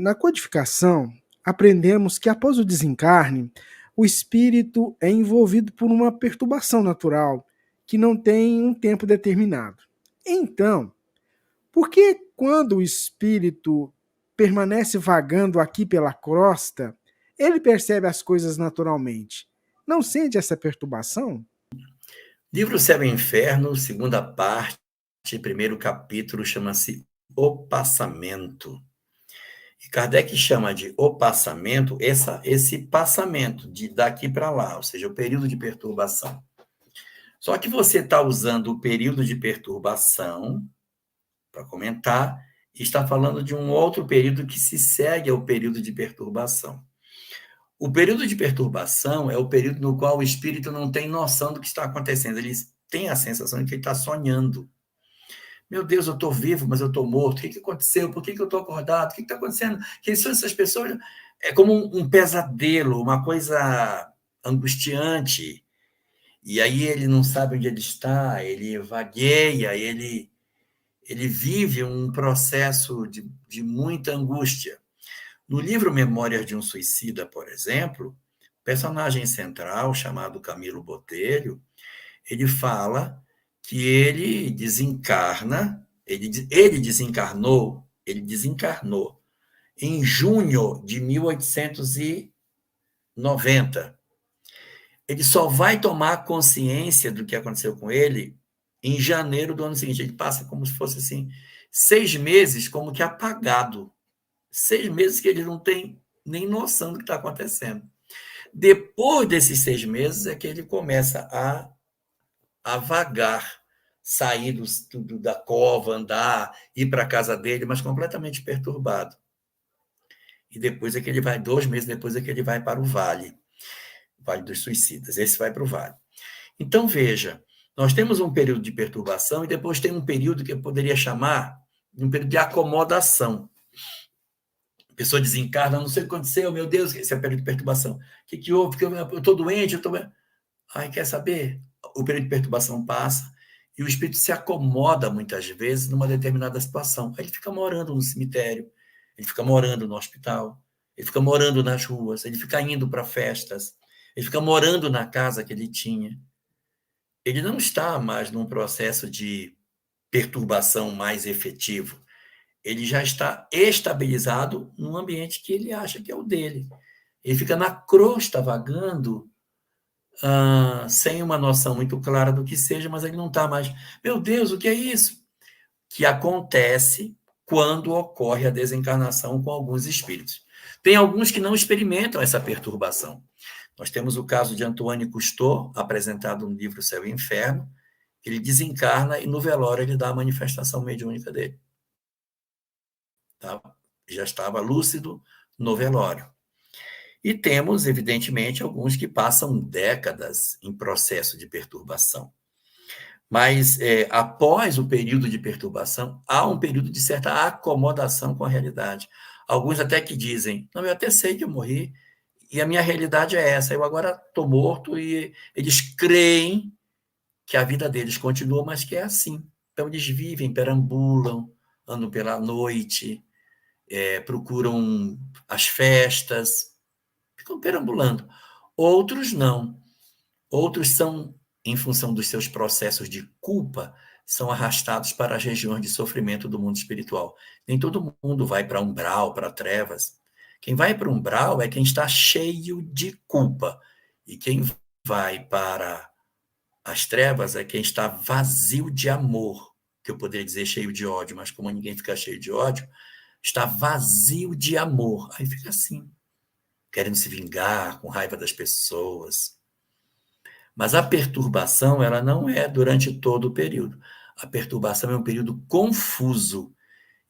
Na codificação, aprendemos que após o desencarne, o espírito é envolvido por uma perturbação natural que não tem um tempo determinado. Então, por que quando o espírito permanece vagando aqui pela crosta, ele percebe as coisas naturalmente? Não sente essa perturbação? Livro Céu e Inferno, segunda parte, primeiro capítulo, chama-se O Passamento. E Kardec chama de o passamento esse passamento de daqui para lá, ou seja, o período de perturbação. Só que você está usando o período de perturbação para comentar e está falando de um outro período que se segue ao período de perturbação. O período de perturbação é o período no qual o espírito não tem noção do que está acontecendo. Ele tem a sensação de que ele está sonhando. Meu Deus, eu estou vivo, mas eu estou morto. O que aconteceu? Por que eu estou acordado? O que está acontecendo? Quem são essas pessoas? É como um pesadelo, uma coisa angustiante. E aí ele não sabe onde ele está, ele vagueia, ele vive um processo de muita angústia. No livro Memórias de um Suicida, por exemplo, o personagem central, chamado Camilo Botelho, ele fala que ele desencarna, ele desencarnou em junho de 1890. Ele só vai tomar consciência do que aconteceu com ele em janeiro do ano seguinte. Ele passa como se fosse assim, 6 meses como que apagado. 6 meses que ele não tem nem noção do que está acontecendo. Depois desses 6 meses é que ele começa a vagar, sair da cova, andar, ir para a casa dele, mas completamente perturbado. E depois é que ele vai, 2 meses depois é que ele vai para o Vale dos Suicidas. Esse vai para o Vale. Então, veja, nós temos um período de perturbação e depois tem um período que eu poderia chamar de um período de acomodação. A pessoa desencarna, não sei o que aconteceu, meu Deus, esse é o período de perturbação. O que houve? Porque eu estou doente, eu estou... Ai, quer saber? O período de perturbação passa e o espírito se acomoda muitas vezes numa determinada situação. Aí ele fica morando no cemitério, ele fica morando no hospital, ele fica morando nas ruas, ele fica indo para festas, ele fica morando na casa que ele tinha. Ele não está mais num processo de perturbação mais efetivo. Ele já está estabilizado num ambiente que ele acha que é o dele. Ele fica na crosta vagando, sem uma noção muito clara do que seja, mas ele não está mais. Meu Deus, o que é isso? Que acontece quando ocorre a desencarnação com alguns espíritos. Tem alguns que não experimentam essa perturbação. Nós temos o caso de Antoine Cousteau, apresentado no livro Céu e Inferno. Ele desencarna e no velório ele dá a manifestação mediúnica dele. Tá? Já estava lúcido no velório. E temos, evidentemente, alguns que passam décadas em processo de perturbação. Mas, após o período de perturbação, há um período de certa acomodação com a realidade. Alguns até que dizem, não, eu até sei que eu morri, e a minha realidade é essa, eu agora estou morto, e eles creem que a vida deles continua, mas que é assim. Então, eles vivem, perambulam, andam pela noite, procuram as festas, ficam perambulando. Outros não. Outros são, em função dos seus processos de culpa, são arrastados para as regiões de sofrimento do mundo espiritual. Nem todo mundo vai para umbral, para trevas. Quem vai para umbral é quem está cheio de culpa. E quem vai para as trevas é quem está vazio de amor, que eu poderia dizer cheio de ódio, mas como ninguém fica cheio de ódio, está vazio de amor. Aí fica assim, querendo se vingar, com raiva das pessoas. Mas a perturbação, ela não é durante todo o período. A perturbação é um período confuso.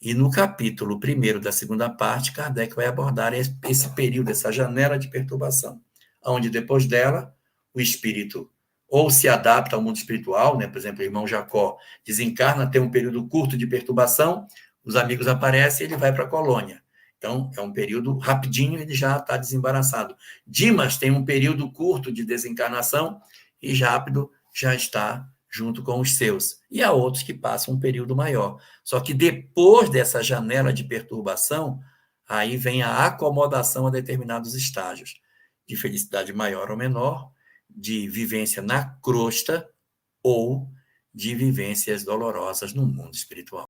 E no capítulo 1º da segunda parte, Kardec vai abordar esse período, essa janela de perturbação, onde depois dela, o espírito ou se adapta ao mundo espiritual, né? Por exemplo, o irmão Jacó desencarna, tem um período curto de perturbação, os amigos aparecem e ele vai para a colônia. Então, é um período rapidinho, ele já está desembaraçado. Dimas tem um período curto de desencarnação e rápido já está junto com os seus. E há outros que passam um período maior. Só que depois dessa janela de perturbação, Aí vem a acomodação a determinados estágios de felicidade maior ou menor, de vivência na crosta ou de vivências dolorosas no mundo espiritual.